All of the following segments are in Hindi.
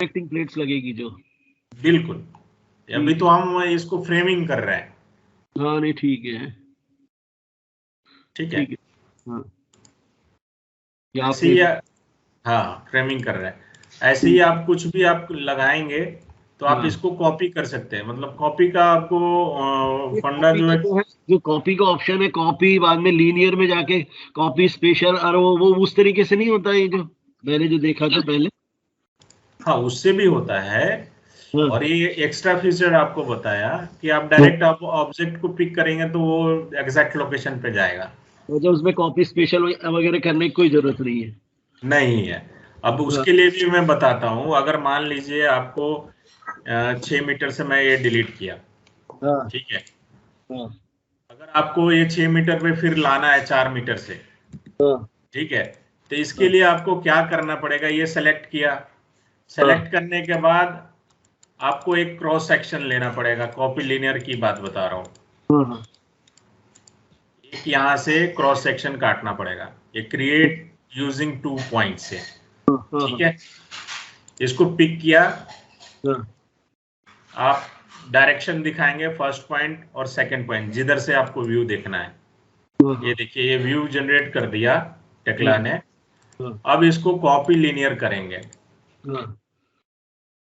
कनेक्टिंग प्लेट्स लगेगी जो। बिल्कुल, अभी तो हम इसको फ्रेमिंग कर रहे हैं। हाँ नहीं ठीक है, ठीक है, ठीक है। हाँ या ऐसे फिर ही हाँ फ्रेमिंग कर रहे हैं। ऐसे ही आप कुछ भी आप लगाएंगे तो आप हाँ इसको कॉपी कर सकते हैं। मतलब कॉपी का आपको ये फंडा कॉपी जो का है, जो है, जो कॉपी का ऑप्शन है, कॉपी बाद में लीनियर में जाके कॉपी स्पेशल, और वो उस तरीके से नहीं होता ये जो मैंने जो देखा था पहले। हाँ उससे भी होता है। हाँ और ये एक्स्ट्रा फीचर आपको बताया कि आप डायरेक्ट आप ऑब्जेक्ट को पिक करेंगे तो वो एग्जैक्ट लोकेशन पे जाएगा। तो जब उसमें कॉपी स्पेशल वगैरह करने की कोई जरूरत नहीं है। नहीं है। अब हाँ उसके लिए भी मैं बताता हूँ। अगर मान लीजिए आपको 6 मीटर से मैं ये डिलीट किया, हाँ ठीक है। हाँ अगर आपको ये 6 मीटर पे फिर लाना है 4 मीटर से, हाँ ठीक है, तो इसके हाँ लिए आपको क्या करना पड़ेगा, ये सेलेक्ट किया। हाँ सेलेक्ट करने के बाद आपको एक क्रॉस सेक्शन लेना पड़ेगा। कॉपी लीनियर की बात बता रहा हूँ। हाँ हाँ एक यहाँ से क्रॉस सेक्शन काटना पड़ेगा, ये क्रिएट यूजिंग 2 पॉइंट से। हाँ हाँ ठीक हाँ है, इसको पिक किया। हाँ आप डायरेक्शन दिखाएंगे फर्स्ट पॉइंट और सेकंड पॉइंट, जिधर से आपको व्यू देखना है। हाँ ये हाँ देखिए, ये व्यू जनरेट कर दिया टेक्ला हाँ ने। हाँ अब इसको कॉपी लीनियर करेंगे। हाँ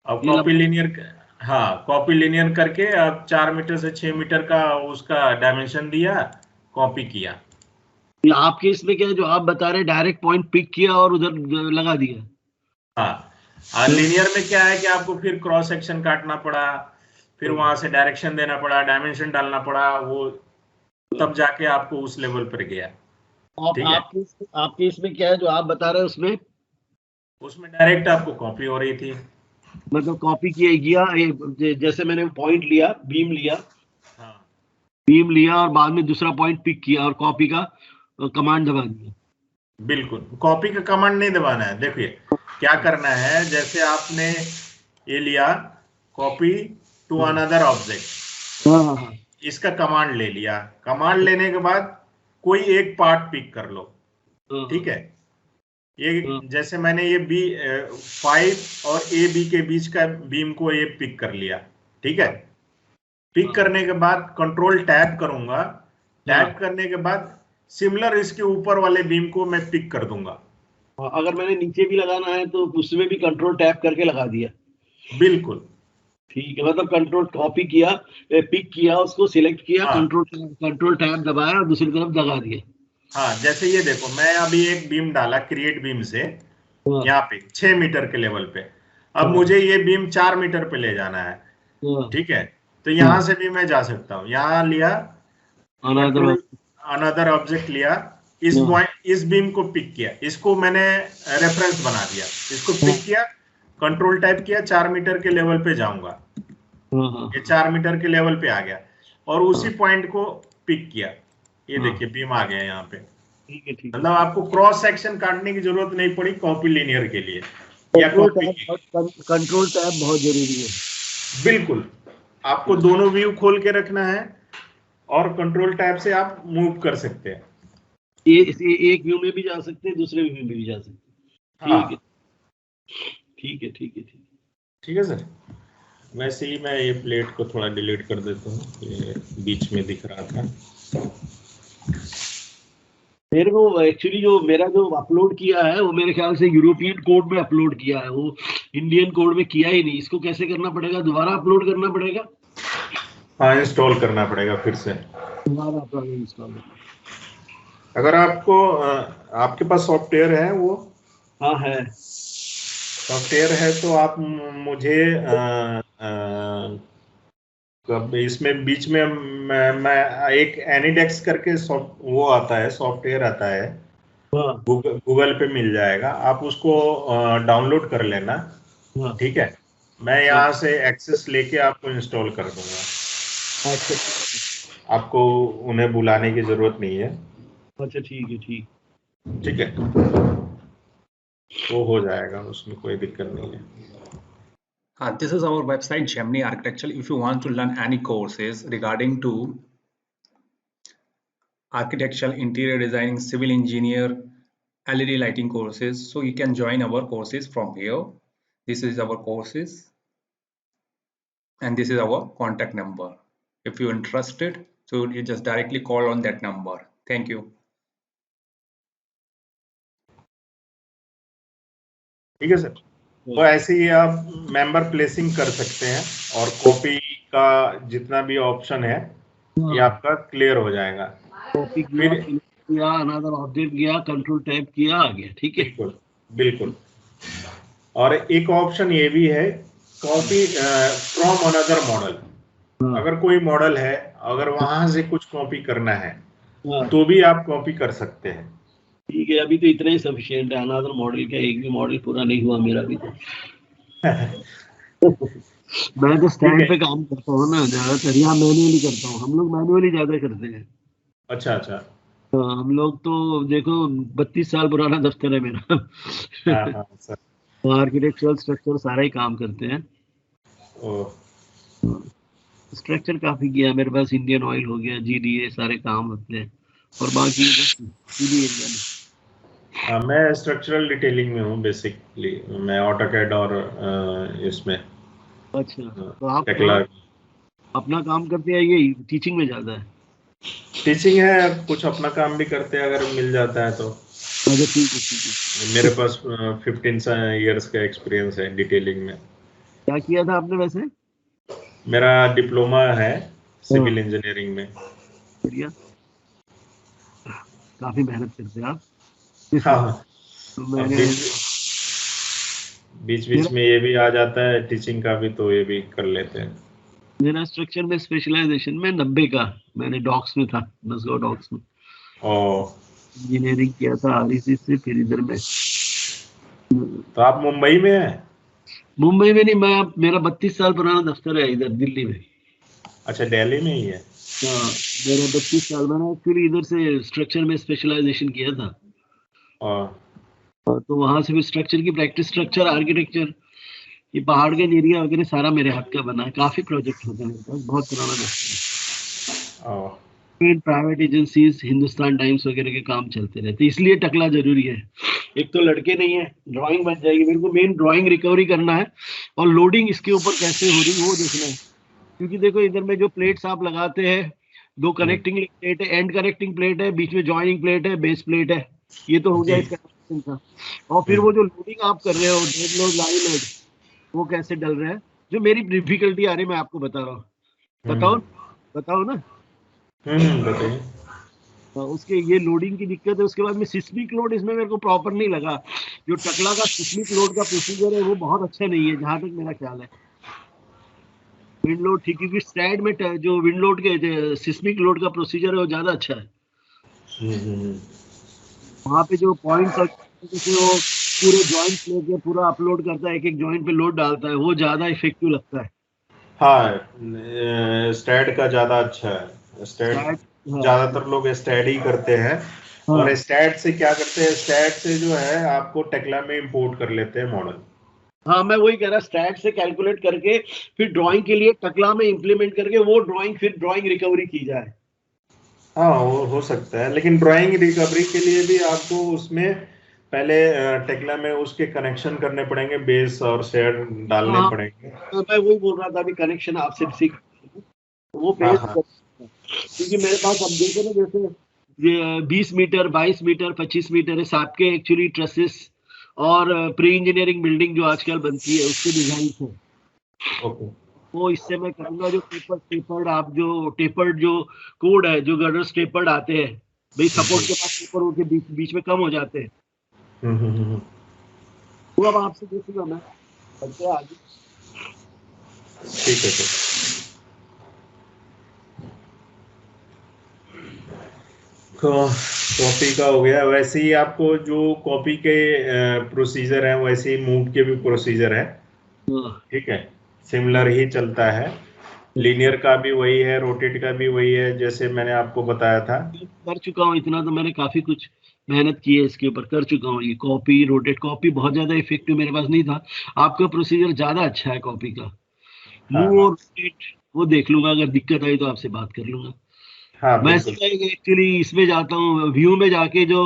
अब ये कॉपी लंबा। लीनियर, हाँ कॉपी लीनियर करके अब 4 मीटर से 6 मीटर का उसका डायमेंशन दिया, कॉपी किया। ये आपके इसमें क्या है, जो आप बता रहे हैं डायरेक्ट पॉइंट पिक किया और उधर लगा दिया। हाँ, और हाँ लीनियर में क्या है कि आपको फिर क्रॉस सेक्शन काटना पड़ा, फिर हाँ वहां से डायरेक्शन देना पड़ा, डायमेंशन डालना पड़ा, वो हाँ। तब जाके आपको उस लेवल पर गया। आप ठीक है, आपके इसमें क्या है जो आप बता रहे हैं उसमें, उसमें डायरेक्ट आपको कॉपी हो रही थी। मतलब कॉपी किया गया जैसे मैंने पॉइंट लिया, बीम लिया, हाँ बीम लिया और बाद में दूसरा पॉइंट पिक किया और कॉपी का कमांड दबा दिया। बिल्कुल, कॉपी का कमांड नहीं दबाना है। देखिए क्या करना है, जैसे आपने ये लिया कॉपी टू हाँ अनदर ऑब्जेक्ट, हाँ हाँ हाँ इसका कमांड ले लिया। कमांड लेने के बाद कोई एक पार्ट पिक कर लो। हाँ ठीक है, ये हाँ जैसे मैंने ये बी 5 और ए बी के बीच का बीम को ये पिक कर लिया। ठीक है, पिक हाँ करने के बाद कंट्रोल टैब करूंगा। टैब हाँ करने के बाद सिमिलर इसके ऊपर वाले बीम को मैं पिक कर दूंगा। हाँ। अगर मैंने नीचे भी लगाना है तो उसमें भी कंट्रोल टैप करके लगा दिया। बिल्कुल। ठीक है, मतलब कंट्रोल कॉपी किया, पिक किया, उसको सिलेक्ट किया, हाँ कंट्रोल टैब दबाया और दूसरी तरफ दबा दिया। हाँ, जैसे ये देखो, मैं अभी एक बीम डाला क्रिएट बीम से, हाँ यहाँ पे 6 मीटर के लेवल पे। अब हाँ मुझे ये बीम 4 मीटर पे ले जाना है। हाँ ठीक है, तो हाँ। यहां से भी मैं जा सकता हूँ। यहाँ लिया, अनदर। कंट्रोल अनदर ऑब्जेक्ट लिया, इस बीम को पिक किया, इसको मैंने रेफरेंस बना दिया, इसको हाँ पिक किया, कंट्रोल टाइप किया, 4 मीटर के लेवल पे जाऊंगा। हाँ हाँ ये हाँ 4 मीटर के लेवल पे आ गया और उसी हाँ। पॉइंट को पिक किया। ये हाँ देखिए बीम आ गया यहाँ पे। ठीक है ठीक है मतलब ठीक। आपको क्रॉस सेक्शन काटने की जरूरत नहीं पड़ी कॉपी लीनियर के लिए या कंट्रोल कॉपी के लिए। टैब, कंट्रोल टैब बहुत जरूरी है। बिल्कुल, आपको हाँ। दोनों व्यू खोल के रखना है और कंट्रोल टैब से आप मूव कर सकते हैं। एक व्यू में भी जा सकते हैं, दूसरे व्यू में भी जा सकते हैं। ठीक है हाँ ठीक है ठीक है ठीक है। ठीक है सर। वैसे ही मैं ये प्लेट को थोड़ा डिलीट कर देता हूँ, ये बीच में दिख रहा था। मेरे को एक्चुअली जो मेरा जो अपलोड किया है वो मेरे ख्याल से यूरोपियन कोड में अपलोड किया है, वो इंडियन कोड में किया ही नहीं। इसको कैसे करना पड़ेगा, दोबारा अपलोड करना पड़ेगा? हाँ, इंस्टॉल करना पड़ेगा फिर से। दोबारा अपलोड इंस्टॉल करना। अगर आपको आपके पास सॉफ्टवेयर है, वो हाँ है। सॉफ्टवेयर है तो आप मुझे कब इसमें बीच में मैं एक एनीडेक्स करके वो आता है, सॉफ्टवेयर आता है, हाँ गूगल पे मिल जाएगा, आप उसको डाउनलोड कर लेना। हाँ ठीक है, मैं हाँ। यहाँ से एक्सेस लेके आपको इंस्टॉल कर दूंगा। अच्छा ठीक है। आपको उन्हें बुलाने की जरूरत नहीं है। अच्छा ठीक है ठीक। ठीक है, वो हो जाएगा, उसमें कोई दिक्कत नहीं है। This is our website Gemini Architecture. If you want to learn any courses regarding to architectural, interior designing, civil engineer, LED lighting courses, so you can join our courses from here. This is our courses, and this is our contact number. If you're interested, so you just directly call on that number. Thank you. ठीक है सर। तो ऐसे ही आप मेंबर प्लेसिंग कर सकते हैं और कॉपी का जितना भी ऑप्शन है ये आपका क्लियर हो जाएगा। कॉपी किया, अनदर ऑब्जेक्ट गया, कंट्रोल टैब किया, आ गया। ठीक है, बिल्कुल बिल्कुल। और एक ऑप्शन ये भी है, कॉपी फ्रॉम अनदर मॉडल। अगर कोई मॉडल है, अगर वहां से कुछ कॉपी करना है तो भी आप कॉपी कर सकते हैं। ठीक है, अभी तो इतना ही सफिशिएंट है। अनदर मॉडल का एक भी मॉडल पूरा नहीं हुआ मेरा भी तो। मैं तो स्टैंड पे काम करता हूँ ना ज्यादातर, यहाँ मैन्युअली करता हूँ। हम लोग मैन्युअली ज्यादा करते हैं। अच्छा अच्छा। हम लोग तो देखो 32 साल पुराना दफ्तर है मेरा। हाँ सर। आर्किटेक्चरल स्ट्रक्चर सारा ही काम करते हैं। स्ट्रक्चर काफी किया मेरे पास। इंडियन ऑयल हो गया, GDA, सारे काम होते हैं। और बाकी सीधी एरिया में मैं स्ट्रक्चरल डिटेलिंग में हूँ बेसिकली। मैं ऑटोकैड और इसमें। अच्छा, तो आप टेक्ला अपना काम करते हैं, ये टीचिंग में ज्यादा है? टीचिंग है, कुछ अपना काम भी करते हैं अगर मिल जाता है तो। अच्छा, ठीक है। मेरे पास 15 इयर्स का एक्सपीरियंस है डिटेलिंग में। क्या किया था आपने वैसे? मेरा डिप्लोमा है सिविल इंजीनियरिंग में। बढ़िया, काफी मेहनत करते हैं आप। हाँ, तो मैंने बीच में ये भी आ जाता है टीचिंग का भी, तो ये भी कर लेते हैं। मेरा स्ट्रक्चर में स्पेशलाइजेशन में 90 का मैंने डॉक्स में था, मसगांव डॉक्स में इंजीनियरिंग किया था REC से, फिर इधर में। तो आप मुंबई में हैं? मुंबई में नहीं, मैं मेरा 32 साल पुराना दफ्तर है इधर दिल्ली में। अच्छा, दिल्ली में ही है। हाँ, मेरा 32 साल। मैंने एक्चुअली इधर से स्ट्रक्चर में स्पेशलाइजेशन किया था। तो वहां से भी स्ट्रक्चर की प्रैक्टिस, स्ट्रक्चर आर्किटेक्चर, ये पहाड़ के एरिया वगैरह सारा मेरे हाथ का बना है। काफी प्रोजेक्ट होते हैं मेरे पास, बहुत पुराना दफ्तर है। प्राइवेट एजेंसीज, हिंदुस्तान टाइम्स वगैरह के काम चलते रहते, इसलिए टकला जरूरी है। एक तो लड़के नहीं है, ड्राइंग बन जाएगी। मेरे को मेन ड्राइंग रिकवरी करना है और लोडिंग इसके ऊपर कैसे हो रही वो देखना है। क्योंकि देखो इधर में जो प्लेट्स आप लगाते हैं, 2 कनेक्टिंग प्लेट है, एंड कनेक्टिंग प्लेट है, बीच में जॉइनिंग प्लेट है, बेस प्लेट है। ये तो हो गया इसका कनेक्शन का। और फिर वो जो लोडिंग आप कर रहे हो, डेड लोड, लाइन लोड, वो कैसे डल रहा है। जो मेरी डिफिकल्टी आ रही है मैं आपको बता रहा हूँ। बताओ ना। बताइए। उसके ये लोडिंग की दिक्कत है। उसके बाद में सिस्मिक लोड इसमें मेरे को प्रॉपर नहीं लगा। जो टकला का सिस्मिक लोड का प्रोसीजर है वो बहुत अच्छा नहीं है, जहां तक मेरा ख्याल है। विंड लोड ठीक, क्योंकि स्टैंड में जो विंड लोड के सिस्मिक लोड का प्रोसीजर है वो ज्यादा अच्छा है। वहां पे जो पॉइंट्स वो पूरे जॉइंट लेके पूरा अपलोड करता है, एक जॉइंट पे लोड डालता है, वो ज्यादा इफेक्टिव लगता है। हाँ, स्टैड का ज्यादा अच्छा है। स्टैड ज्यादातर लोग स्टैड ही करते हैं। और स्टैड से क्या करते हैं, स्टैड से जो है आपको टेक्ला में इंपोर्ट कर लेते हैं मॉडल। हाँ, मैं वही कह रहा, स्टैट से कैलकुलेट करके फिर ड्राइंग के लिए टकला में इंप्लीमेंट करके वो ड्राइंग फिर ड्राइंग रिकवरी की जाए। हाँ, वो हो सकता है, लेकिन ड्राइंग रिकवरी के लिए भी आपको उसमें पहले टेक्ला में उसके कनेक्शन करने पड़ेंगे, बेस और शेड डालने पड़ेंगे। तो मैं वही बोल रहा था अभी, कनेक्शन आपसे सीख वो बेस। क्योंकि मेरे पास अब देखो ना, जैसे 20 मीटर, 22 मीटर, 25 मीटर है साहब के एक्चुअली ट्रसेस और प्री इंजीनियरिंग बिल्डिंग जो आजकल बनती है उसके डिजाइन से। वो इससे मैं करूंगा जो टेपर्ड आप जो टेपर्ड जो कोड है, जो गर्डर टेपर्ड आते हैं भाई, सपोर्ट के पास टेपर के बीच में कम हो जाते हैं। वो अब आपसे देखूंगा मैं करते आगे। ठीक है सर। कॉपी का हो गया। वैसे ही आपको जो कॉपी के प्रोसीजर है, वैसे ही मूव के भी प्रोसीजर है। ठीक है, सिमिलर ही चलता है। लीनियर का भी वही है, रोटेट का भी वही है, जैसे मैंने आपको बताया था। कर चुका हूँ इतना, तो मैंने काफी कुछ मेहनत की है इसके ऊपर, कर चुका हूँ। ये कॉपी, रोटेट, कॉपी बहुत ज्यादा इफेक्टिव मेरे पास नहीं था। आपका प्रोसीजर ज्यादा अच्छा है कॉपी का। मूव और रोटेट वो देख लूंगा, अगर दिक्कत आई तो आपसे बात कर लूंगा। मैं एक्चुअली इसमें जाता हूँ, व्यू में जाके जो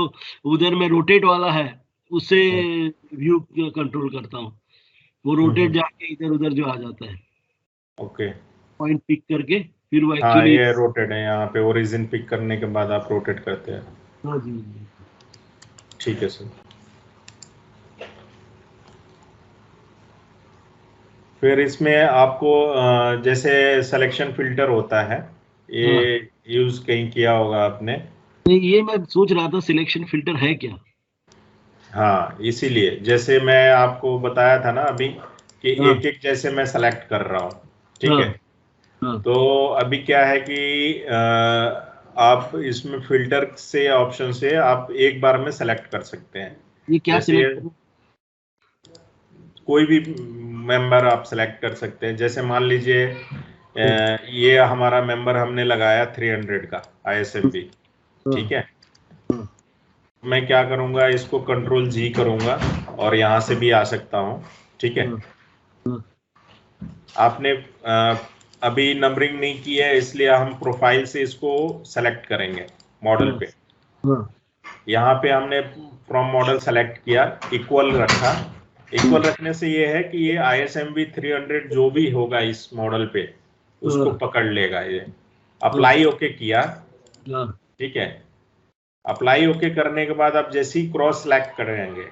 उधर में रोटेट वाला है उससे व्यू कंट्रोल करता हूँ। वो रोटेट जाके इधर उधर जो आ जाता है। ओके, पॉइंट पिक करके फिर वो हाँ एक्चुअली। ये रोटेट है, यहाँ पे ओरिजिन पिक करने के बाद आप रोटेट करते हैं। हाँ जी। ठीक है सर। फिर इसमें आपको जैसे सिलेक्शन फिल्टर होता है, ये यूज कहीं किया होगा आपने? नहीं, ये मैं सोच रहा था सिलेक्शन फिल्टर है क्या। हाँ, इसीलिए जैसे मैं आपको बताया था ना अभी कि हाँ एक एक जैसे मैं सेलेक्ट कर रहा हूँ, ठीक हाँ है। हाँ। तो अभी क्या है कि आप इसमें फिल्टर से ऑप्शन से आप एक बार में सेलेक्ट कर सकते हैं। ये क्या जैसे सिलेक्ट करूं? कोई भी मेंबर आप सेलेक्ट कर सकते हैं। जैसे मान लीजिए ये हमारा मेंबर हमने लगाया 300 का ISMB, ठीक है। मैं क्या करूंगा, इसको कंट्रोल G करूंगा और यहाँ से भी आ सकता हूँ, ठीक है। आपने अभी नंबरिंग नहीं की है, इसलिए हम प्रोफाइल से इसको सेलेक्ट करेंगे मॉडल पे। यहाँ पे हमने फ्रॉम मॉडल सेलेक्ट किया, इक्वल रखा। इक्वल रखने से ये है कि ये ISMB 300 जो भी होगा इस मॉडल पे उसको पकड़ लेगा ये। अप्लाई ओके किया, ठीक है। अप्लाई ओके करने के बाद आप जैसे ही क्रॉस सेलेक्ट करेंगे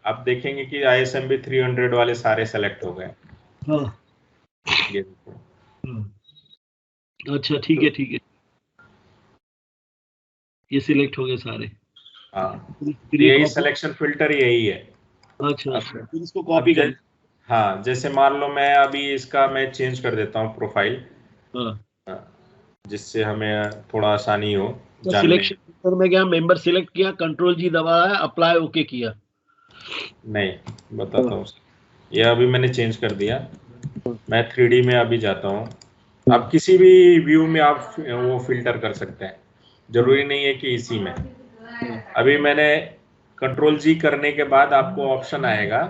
आप देखेंगे कि ISMB 300 वाले सारे सेलेक्ट हो गए। ये अच्छा, ठीक है ठीक है, ये सिलेक्ट हो गए सारे। हाँ, फिर ये यही कॉपी। सिलेक्शन फिल्टर यही है। अच्छा अच्छा, फिर इसको कॉपी कर। हाँ, जैसे मान लो मैं अभी इसका मैं चेंज कर देता हूँ प्रोफाइल, जिससे हमें थोड़ा आसानी हो तो जानने। सिलेक्शन फिल्टर में गया, मेंबर सिलेक्ट किया, कंट्रोल G दबाया, अप्लाई ओके किया। नहीं, बताता हूँ। ये अभी मैंने चेंज कर दिया। मैं 3D में अभी जाता हूँ। आप किसी भी व्यू में आप वो फिल्टर कर सकते हैं, जरूरी नहीं है कि इसी में। अभी मैंने कंट्रोल G करने के बाद आपको ऑप्शन आएगा।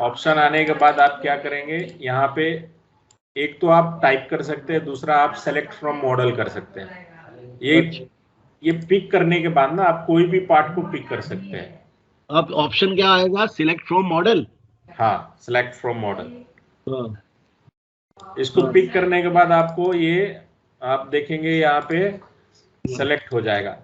ऑप्शन आने के बाद आप क्या करेंगे, यहाँ पे एक तो आप टाइप कर सकते हैं, दूसरा आप सेलेक्ट फ्रॉम मॉडल कर सकते हैं। ये पिक करने के बाद ना आप कोई भी पार्ट को पिक कर सकते हैं। अब ऑप्शन क्या आएगा, सिलेक्ट फ्रॉम मॉडल। हाँ, सेलेक्ट फ्रॉम मॉडल। इसको पिक करने के बाद आपको ये आप देखेंगे यहाँ पे सेलेक्ट हो जाएगा।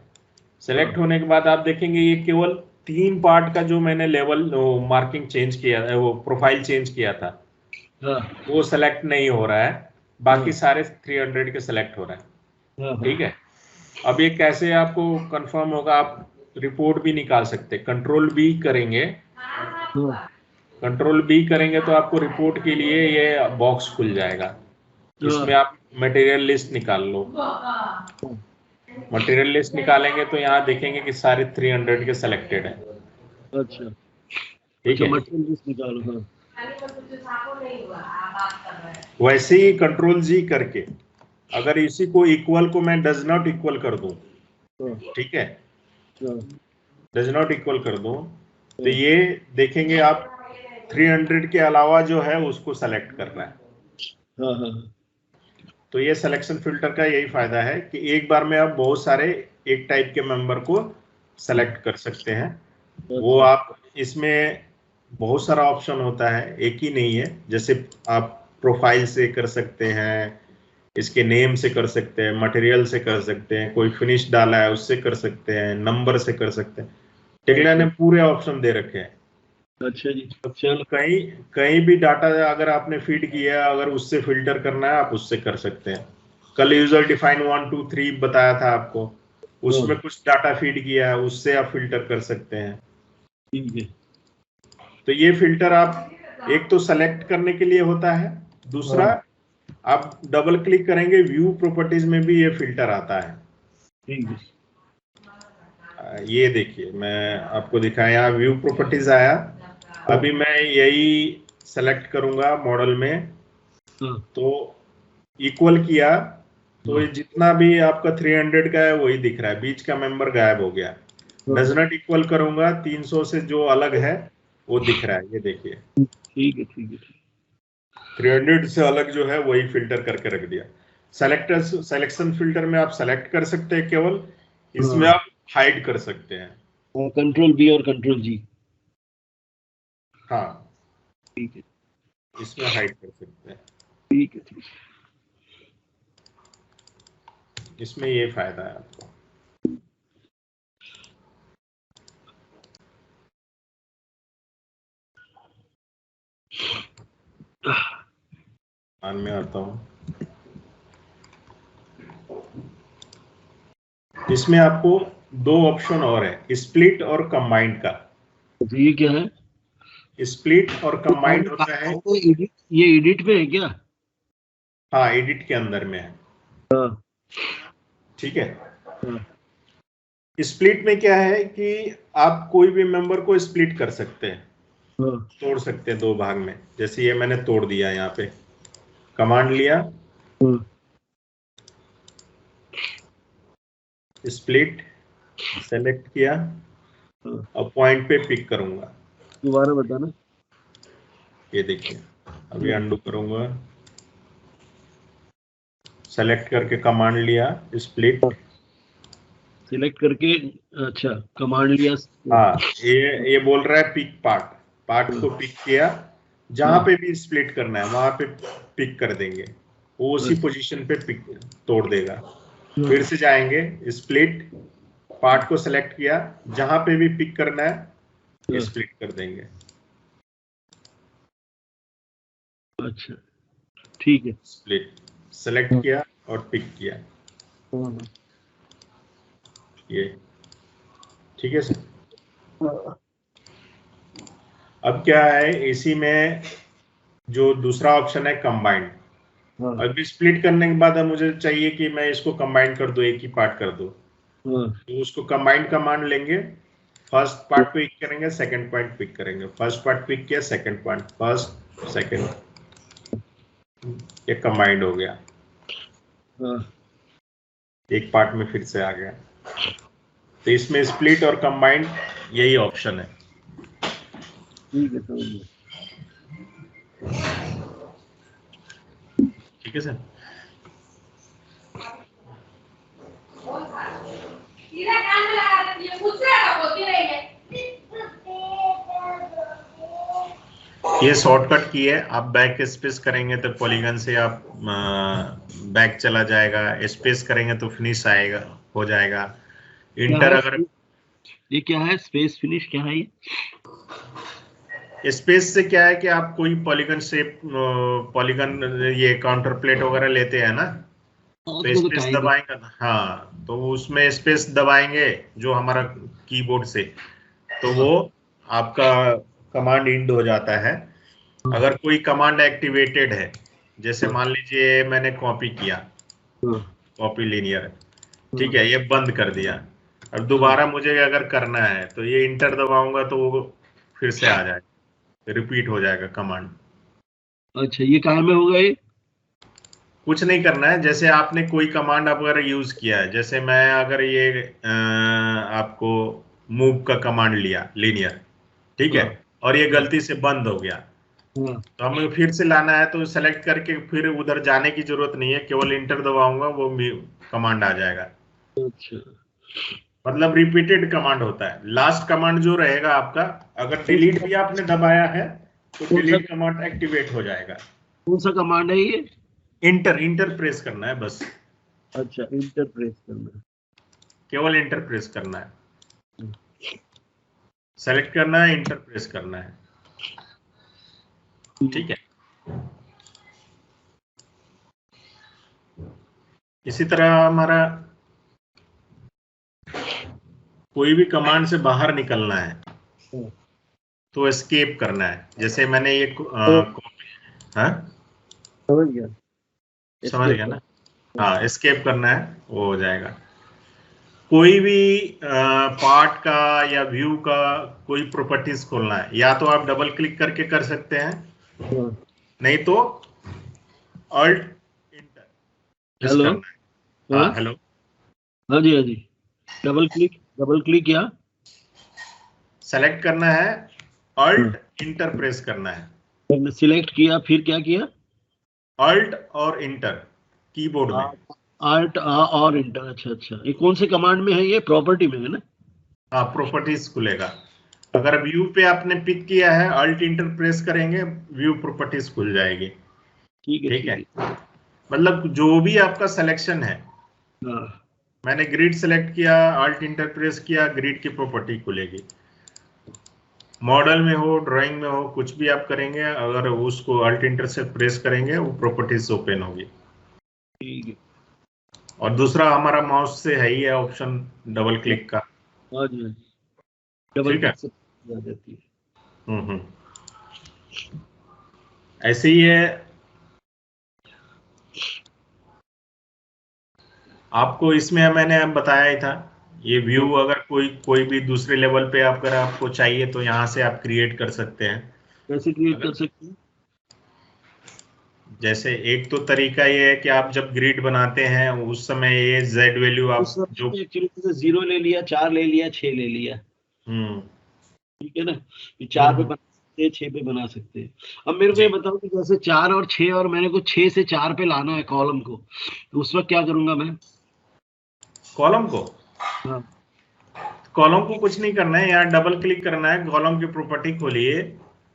सेलेक्ट होने के बाद आप देखेंगे ये केवल 3 पार्ट का जो मैंने लेवल मार्किंग चेंज किया, वो प्रोफाइल चेंज किया था, वो सेलेक्ट नहीं हो रहा है। बाकी सारे 300 के सेलेक्ट हो रहे हैं, ठीक है। अब ये कैसे आपको कंफर्म होगा, आप रिपोर्ट भी निकाल सकते। कंट्रोल B करेंगे, कंट्रोल B करेंगे तो आपको रिपोर्ट के लिए ये बॉक्स खुल जाएगा। इसमें आप मटेरियल लिस्ट निकाल लो। मटेरियल लिस्ट निकालेंगे तो यहाँ देखेंगे कि सारे 300 के सिलेक्टेड है। अच्छा, ठीक है। मटेरियल लिस्ट निकालो। वैसे ही कंट्रोल G करके अगर इसी को इक्वल को मैं डज नॉट इक्वल कर दूं, ठीक है, डज नॉट इक्वल कर दूं, तो ये देखेंगे आप 300 के अलावा जो है उसको सेलेक्ट करना है। तो ये सिलेक्शन फिल्टर का यही फायदा है कि एक बार में आप बहुत सारे एक टाइप के मेंबर को सेलेक्ट कर सकते हैं। वो आप इसमें बहुत सारा ऑप्शन होता है, एक ही नहीं है। जैसे आप प्रोफाइल से कर सकते हैं, इसके नेम से कर सकते हैं, मटेरियल से कर सकते हैं, कोई फिनिश डाला है उससे कर सकते हैं, नंबर से कर सकते हैं। टेक्ला ने पूरे ऑप्शन दे रखे हैं। अच्छा जी, चलो। कहीं भी डाटा अगर आपने फीड किया, अगर उससे फिल्टर करना है आप उससे कर सकते हैं। कल यूजर डिफाइन 1 2 3 बताया था आपको, उसमें कुछ डाटा फीड किया है, उससे आप फिल्टर कर सकते हैं। ठीक है। तो ये फिल्टर आप एक तो सेलेक्ट करने के लिए होता है, दूसरा आप डबल क्लिक करेंगे व्यू प्रॉपर्टीज में भी ये फिल्टर आता है। ठीक है। ये देखिए मैं आपको दिखाया, यहाँ व्यू प्रॉपर्टीज आया। अभी मैं यही सेलेक्ट करूंगा मॉडल में, तो इक्वल किया तो ये जितना भी आपका 300 का है वही दिख रहा है, बीच का मेंबर गायब हो गया। डज नॉट इक्वल करूंगा, 300 से जो अलग है वो दिख रहा है, ये देखिए। ठीक है ठीक है। 300 से अलग जो है वही फिल्टर करके रख दिया। सिलेक्शन फिल्टर में आप सेलेक्ट कर सकते हैं केवल, इसमें आप हाइड कर सकते हैं। कंट्रोल B और कंट्रोल G। हाँ, ठीक है, इसमें हाइड कर सकते हैं। ठीक है, ठीक है। इसमें ये फायदा है आपको। में आता हूँ, इसमें आपको 2 ऑप्शन और है, स्प्लिट और कंबाइंड का। ये क्या है? स्प्लिट और कंबाइंड होता है, ये एडिट में है क्या? हाँ, एडिट के अंदर में है। हाँ, ठीक है। हाँ, स्प्लिट में क्या है कि आप कोई भी मेंबर को स्प्लिट कर सकते हैं, हाँ, तोड़ सकते हैं 2 भाग में। जैसे ये मैंने तोड़ दिया, यहाँ पे कमांड लिया, हाँ, स्प्लिट सेलेक्ट किया, हाँ। और पॉइंट पे पिक करूंगा। दोबारा बताना। ये देखिए, अभी अंडू करूंगा, सेलेक्ट करके कमांड लिया, स्प्लिट, सिलेक्ट करके, अच्छा, कमांड लिया। हाँ, ये बोल रहा है पिक पार्ट को पिक किया, जहां पे भी स्प्लिट करना है वहां पे पिक कर देंगे, वो उसी पोजीशन पे पिक तोड़ देगा। फिर से जाएंगे, स्प्लिट, पार्ट को सेलेक्ट किया, जहां पे भी पिक करना है स्प्लिट कर देंगे। अच्छा, ठीक है। स्प्लिट सेलेक्ट किया और पिक किया, ये ठीक है सर। अब क्या है, इसी में जो दूसरा ऑप्शन है कंबाइंड। अभी स्प्लिट करने के बाद अब मुझे चाहिए कि मैं इसको कंबाइन कर दूं, एक ही पार्ट कर दूं, तो उसको कंबाइन कमांड लेंगे, फर्स्ट पार्ट पिक करेंगे, सेकंड पार्ट पिक करेंगे, फर्स्ट पार्ट पिक किया, सेकंड पार्ट, फर्स्ट सेकंड, ये कंबाइंड हो गया, एक पार्ट में फिर से आ गया। तो इसमें स्प्लिट और कंबाइंड यही ऑप्शन है। ठीक है सर। ये शॉर्टकट की है, आप बैक स्पेस करेंगे तो पॉलीगन से आप बैक चला जाएगा, स्पेस करेंगे तो फिनिश आएगा, हो जाएगा। इंटर अगर ये क्या है, स्पेस फिनिश क्या है? ये स्पेस से क्या है कि आप कोई पॉलीगन शेप, पॉलीगन, ये काउंटर प्लेट वगैरह लेते हैं ना, तो स्पेस दबाएंगे, हाँ, तो उसमें स्पेस दबाएंगे जो हमारा कीबोर्ड से, तो वो आपका कमांड इंड हो जाता है। अगर कोई कमांड एक्टिवेटेड है, जैसे मान लीजिए मैंने कॉपी किया, कॉपी लीनियर, ठीक है, ये बंद कर दिया, अब दोबारा मुझे अगर करना है तो ये इंटर दबाऊंगा तो वो फिर से आ जाएगा, रिपीट हो जाएगा कमांड। अच्छा, ये कहाँ में होगा? ये कुछ नहीं करना है, जैसे आपने कोई कमांड अगर यूज किया है, जैसे मैं अगर ये आपको मूव का कमांड लिया लीनियर, ठीक है, और ये गलती से बंद हो गया, तो हमें फिर से लाना है, तो सेलेक्ट करके फिर उधर जाने की जरूरत नहीं है, केवल इंटर दबाऊंगा, वो कमांड आ जाएगा। अच्छा, मतलब रिपीटेड कमांड होता है। लास्ट कमांड जो रहेगा आपका, अगर डिलीट भी आपने दबाया है तो डिलीट कमांड एक्टिवेट हो जाएगा। कौन सा कमांड है ये? इंटर प्रेस करना है बस। अच्छा, इंटर प्रेस करना है, केवल इंटर प्रेस करना है, सेलेक्ट करना है, इंटर प्रेस करना है, ठीक है। इसी तरह हमारा कोई भी कमांड से बाहर निकलना है तो एस्केप करना है, जैसे मैंने ये हाँ, समझ गया ना, हाँ, एस्केप करना है, वो हो जाएगा। कोई भी पार्ट का या व्यू का कोई प्रॉपर्टीज खोलना है, या तो आप डबल क्लिक करके कर सकते हैं, नहीं तो अल्ट इंटर प्रेस करना है। हाँ, हेलो, हाँ जी, हाँ जी, डबल क्लिक किया, सेलेक्ट करना है, अल्ट इंटर प्रेस करना है। सिलेक्ट किया, फिर क्या किया? अल्ट और इंटर कीबोर्ड में, अल्ट और इंटर। अच्छा, अच्छा, ये कौन से कमांड में है? ये प्रॉपर्टी में है ना? हाँ, प्रॉपर्टीज खुलेगा, अगर व्यू पे आपने पिक किया है, अल्ट इंटर प्रेस करेंगे, व्यू प्रॉपर्टीज खुल जाएगी। ठीक है, मतलब जो भी आपका सिलेक्शन है, मैंने ग्रिड सेलेक्ट किया, अल्ट इंटर प्रेस किया, ग्रिड की प्रॉपर्टी खुलेगी। मॉडल में हो, ड्राइंग में हो, कुछ भी आप करेंगे, अगर उसको अल्ट इंटर से प्रेस करेंगे वो प्रॉपर्टीज ओपन होगी। ठीक है। और दूसरा हमारा माउस से है ही है ऑप्शन डबल क्लिक का। डबल ठीक है, क्लिक से आ जाती है। ऐसे ही है। आपको इसमें मैंने बताया ही था, ये व्यू अगर कोई भी दूसरे लेवल पे अगर आपको चाहिए तो यहाँ से आप क्रिएट कर सकते हैं। कैसे क्रिएट कर सकते हैं? जैसे एक तो तरीका ये है कि आप जब ग्रिड बनाते हैं उस समय ये जेड वैल्यू आप जो एक्चुअली 0 ले लिया, 4 ले लिया, 6 ले लिया, ठीक है ना, ये 4 पे बना सकते हैं, 6 पे बना सकते हैं। अब मेरे को ये बताओ कि जैसे 4 और 6 और मैंने को 6 से 4 पे लाना है कॉलम को, तो उस वक्त क्या करूंगा मैं? कॉलम को, हाँ, कॉलम को कुछ नहीं करना है, यहाँ डबल क्लिक करना है, कॉलम की प्रॉपर्टी खोलिए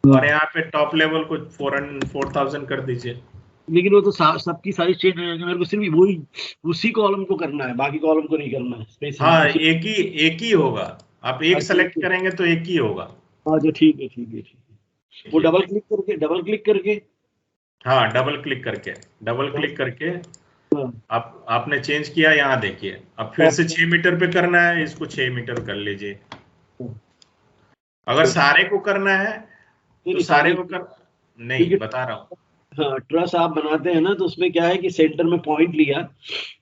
और यहाँ पे टॉप लेवल को 4000 कर दीजिए। लेकिन वो तो सबकी सारी चेंज हो जाएगी, मेरे को सिर्फ वही उसी कॉलम को करना है, बाकी कॉलम को नहीं करना है। हाँ, एक ही होगा, आप एक सेलेक्ट करेंगे तो एक ही होगा। हाँ जो ठीक है, ठीक है, ठीक है। वो डबल क्लिक करके हाँ, डबल क्लिक करके आपने चेंज किया, यहाँ देखिए। अब फिर से 6 मीटर पे करना है, इसको 6 मीटर कर लीजिए। अगर सारे को करना है तो सारे को कर, नहीं बता रहा हूँ। हाँ, ट्रस आप बनाते हैं ना, तो उसमें क्या है कि सेंटर में पॉइंट लिया,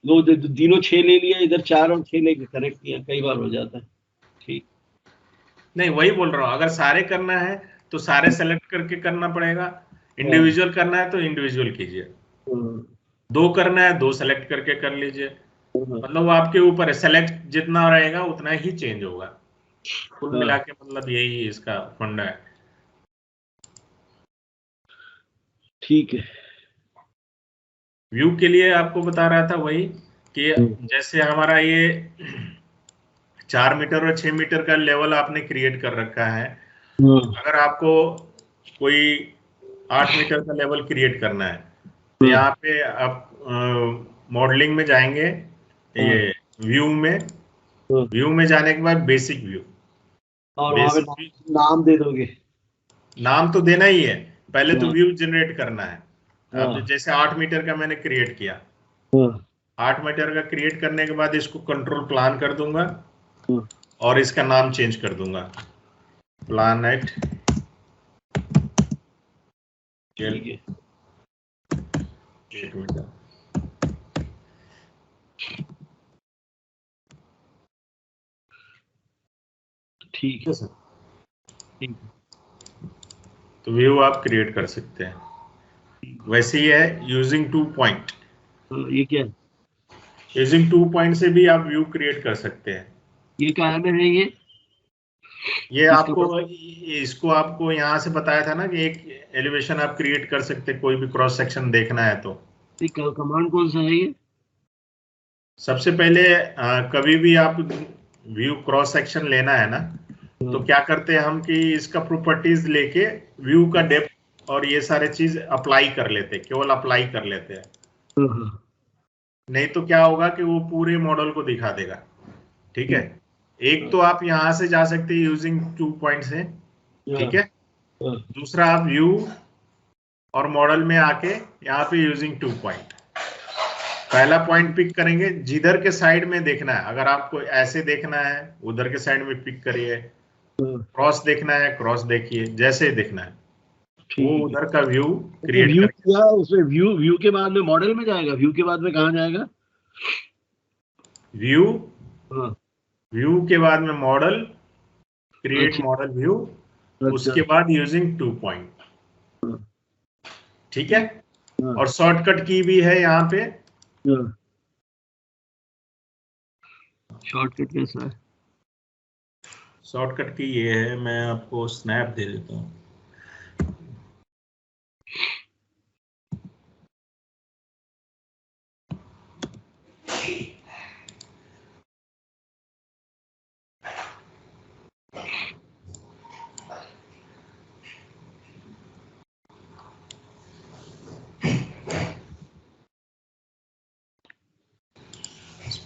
दो तीनों 6 ले लिया, इधर 4 और 6 लेके कनेक्ट किया, कई बार हो जाता है। ठीक, नहीं वही बोल रहा हूँ, अगर सारे करना है तो सारे सेलेक्ट करके करना पड़ेगा, इंडिविजुअल करना है तो इंडिविजुअल कीजिए, दो करना है दो सेलेक्ट करके कर लीजिए। मतलब वो आपके ऊपर है, सेलेक्ट जितना रहेगा उतना ही चेंज होगा। कुल मिला के मतलब यही इसका फंडा है। ठीक है। व्यू के लिए आपको बता रहा था वही कि जैसे हमारा ये 4 मीटर और 6 मीटर का लेवल आपने क्रिएट कर रखा है, अगर आपको कोई 8 मीटर का लेवल क्रिएट करना है तो यहाँ पे आप मॉडलिंग में जाएंगे, ये व्यू में जाने के बाद बेसिक व्यू, और वहां पे नाम दे दोगे? नाम तो देना ही है, पहले तो व्यू जनरेट करना है। अब जैसे 8 मीटर का मैंने क्रिएट किया, 8 मीटर का क्रिएट करने के बाद इसको कंट्रोल प्लान कर दूंगा और इसका नाम चेंज कर दूंगा, प्लानेट। एक मिनट, ठीक है सर, ठीक है। तो व्यू आप क्रिएट कर सकते हैं। वैसे ही है यूजिंग 2 पॉइंट। ये क्या है? यूजिंग 2 पॉइंट से भी आप व्यू क्रिएट कर सकते हैं। ये कहाँ में है? ये आपको, इसको आपको यहाँ से बताया था ना कि एक एलिवेशन आप क्रिएट कर सकते हैं, कोई भी क्रॉस सेक्शन देखना है तो। कमांड कौन सा है ये? सबसे पहले कभी भी आप व्यू क्रॉस सेक्शन लेना है ना, तो क्या करते हैं हम कि इसका प्रॉपर्टीज लेके व्यू का डेप्थ और ये सारे चीज अप्लाई कर लेते हैं, केवल अप्लाई कर लेते हैं। नहीं तो क्या होगा कि वो पूरे मॉडल को दिखा देगा। ठीक है, एक तो आप यहां से जा सकते हैं यूजिंग 2 पॉइंट से, ठीक है। दूसरा आप व्यू और मॉडल में आके यहाँ पे यूजिंग 2 पॉइंट, पहला पॉइंट पिक करेंगे, जिधर के साइड में देखना है। अगर आपको ऐसे देखना है उधर के साइड में पिक करिए, क्रॉस देखना है क्रॉस देखिए, जैसे देखना है वो उधर का व्यू क्रिएट व्यू किया, उसमें व्यू के बाद में मॉडल में जाएगा, व्यू के बाद में कहाँ जाएगा? व्यू के बाद में मॉडल, क्रिएट मॉडल व्यू, उसके बाद यूजिंग 2 पॉइंट। ठीक है, और शॉर्टकट की भी है यहाँ पे। शॉर्टकट कैसा है? शॉर्टकट की ये है, मैं आपको स्नैप दे देता हूँ।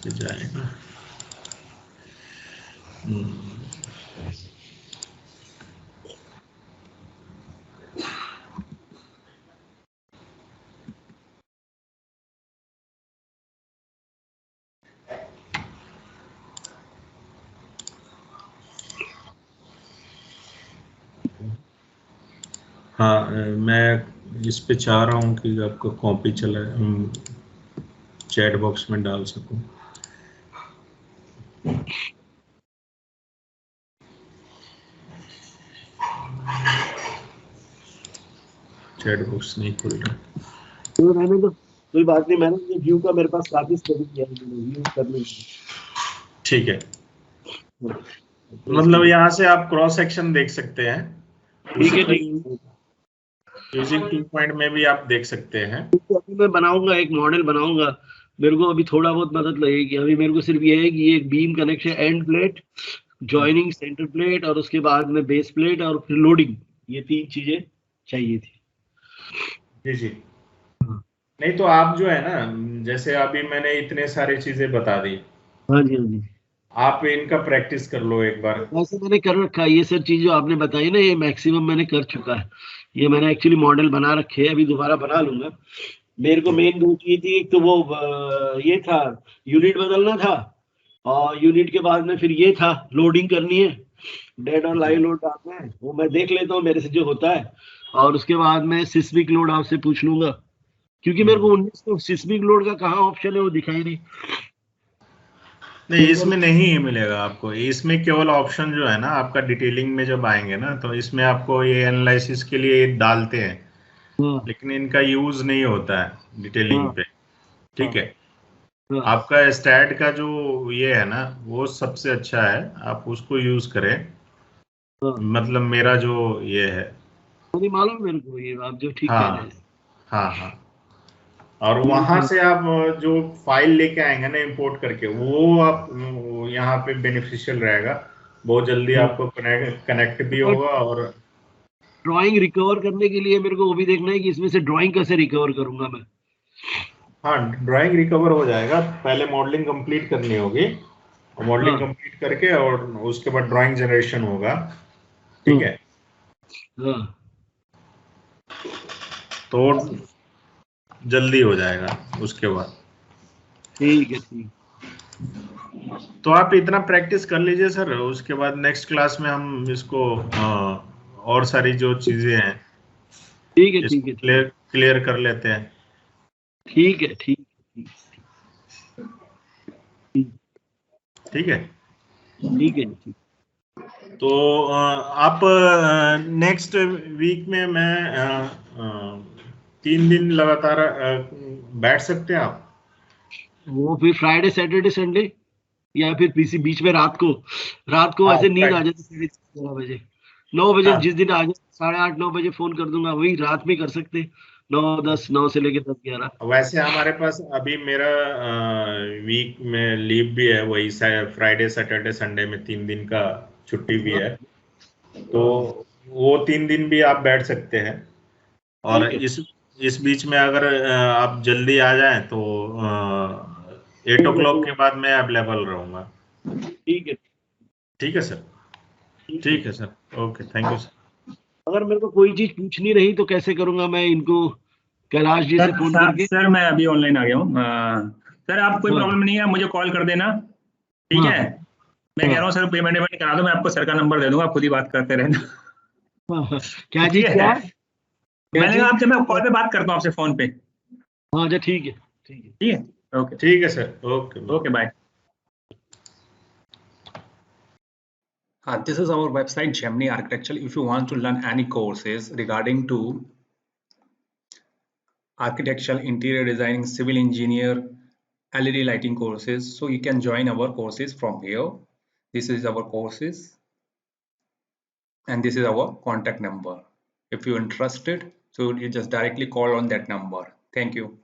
पे जाएगा। हाँ, मैं इस पे चाह रहा हूँ कि आपको कॉपी चला चैट बॉक्स में डाल सकूं। चैट बॉक्स नहीं खुल रहा। तो मैंने तो कोई बात नहीं, मैंने व्यू का मेरे पास काफी स्टडी किया है, व्यू करने की। ठीक है, मतलब यहाँ से आप क्रॉस सेक्शन देख सकते हैं। ठीक है, ठीक है। यूजिंग 2 पॉइंट में भी आप देख सकते हैं। अभी मैं बनाऊंगा, एक मॉडल बनाऊंगा, मेरे को अभी थोड़ा बहुत मदद लगेगी। अभी मेरे को सिर्फ ये है कि एक beam connection, end plate, joining centre plate, और उसके बाद में बेस प्लेट और फिर लोडिंग, ये 3 चीजें चाहिए थी। जी जी। नहीं तो आप जो है ना, जैसे अभी मैंने इतने सारे चीजें बता दी। हाँ जी, हाँ जी। आप इनका प्रैक्टिस कर लो एक बार। वैसे मैंने कर रखा है ये सब चीज जो आपने बताई ना, ये मैक्सिमम मैंने कर चुका है। ये मैंने एक्चुअली मॉडल बना रखे हैं, अभी दोबारा बना लूंगा। मेरे को मेन 2 चीज थी, एक तो वो ये था, यूनिट बदलना था, और यूनिट के बाद में फिर ये था, लोडिंग करनी है, डेड और लाइव लोड डालना है, वो मैं देख लेता हूँ मेरे से जो होता है। और उसके बाद में सिस्मिक लोड आपसे पूछ लूंगा, क्योंकि मेरे को 19 को सिस्मिक लोड का कहाँ ऑप्शन है वो दिखाई नहीं। नहीं, इसमें नहीं मिलेगा आपको। इसमें केवल ऑप्शन जो है ना, आपका डिटेलिंग में जब आएंगे ना, तो इसमें आपको ये एनालिसिस के लिए डालते हैं, हाँ, लेकिन इनका यूज नहीं होता है डिटेलिंग हाँ, पे। ठीक है, हाँ, आपका स्टैट का जो ये है ना, वो सबसे अच्छा है, आप उसको यूज करें। हाँ। मतलब मेरा जो ये है। नहीं मालूम मेरे को, ये आप जो ठीक कह रहे हाँ हैं। हाँ हाँ। और ये वहां ठीक। से आप जो फाइल लेके आएंगे ना इंपोर्ट करके, वो आप यहाँ पे बेनिफिशियल रहेगा। बहुत जल्दी हाँ, आपको कनेक्ट भी होगा। और ड्राइंग रिकवर करने के लिए मेरे को वो भी देखना है कि इसमें से ड्राइंग कैसे रिकवर करूंगा मैं। हाँ, ड्राइंग रिकवर हो जाएगा। पहले मॉडलिंग कंप्लीट करनी होगी, मॉडलिंग हाँ, कंप्लीट करके और उसके बाद ड्राइंग जनरेशन होगा। हाँ, ठीक है, हाँ। तो जल्दी हो जाएगा उसके बाद। ठीक है, ठीक। तो आप इतना प्रैक्टिस कर लीजिए सर, उसके बाद नेक्स्ट क्लास में हम इसको और सारी जो चीजें हैं ठीक है, ठीक इसको है, ठीक है, क्लियर कर लेते हैं। ठीक है, ठीक है, ठीक। ठीक है, ठीक है जी, ठीक। तो आप नेक्स्ट वीक में मैं 3 दिन लगातार बैठ सकते हैं आप। वो फिर फ्राइडे सैटरडे संडे, या फिर किसी बीच में रात को हाँ ऐसे नींद आ जाती है 11 बजे, 9 बजे, हाँ जिस दिन आ जाए 8:30 9 बजे फोन कर दूंगा, वही रात में कर सकते। 9 10, 9 से लेके 10 11। वैसे हमारे पास अभी मेरा वीक में लीव भी है, वही फ्राइडे सैटरडे संडे में 3 दिन का छुट्टी भी हाँ, है। तो हाँ, वो 3 दिन भी आप बैठ सकते हैं। और ठीक है, इस बीच में अगर आप जल्दी आ जाएं तो 8 o'clock के बाद मैं अवेलेबल रहूंगा। ठीक है, ठीक है सर। ठीक है। ठीक है sir, okay, thank you sir. अगर मेरे को कोई चीज पूछनी रही तो कैसे करूंगा मैं इनको, कैलाश जी से फोन सर करके? सर मैं अभी ऑनलाइन आ गया हूँ। सर आप कोई हाँ, प्रॉब्लम नहीं है, मुझे कॉल कर देना। ठीक हाँ, है, मैं कह रहा हाँ, हूँ सर पेमेंट वेमेंट करा दो, मैं आपको सर का नंबर दे दूंगा, आप खुद ही बात करते रहना। हाँ, हाँ। क्या ठीक चीज, क्या है, है? क्या मैंने कहा चीज? आपसे मैं कॉल पे बात करता हूँ आपसे फोन पे। हाँ, अच्छा, ठीक है, ठीक है। ठीक है, ओके। ठीक है sir, okay. Okay, bye. This is our website Gemini Architecture. If you want to learn any courses regarding to architecture, interior designing, civil engineer, LED lighting courses, so you can join our courses from here. This is our courses and this is our contact number. If you're interested, so you just directly call on that number. Thank you.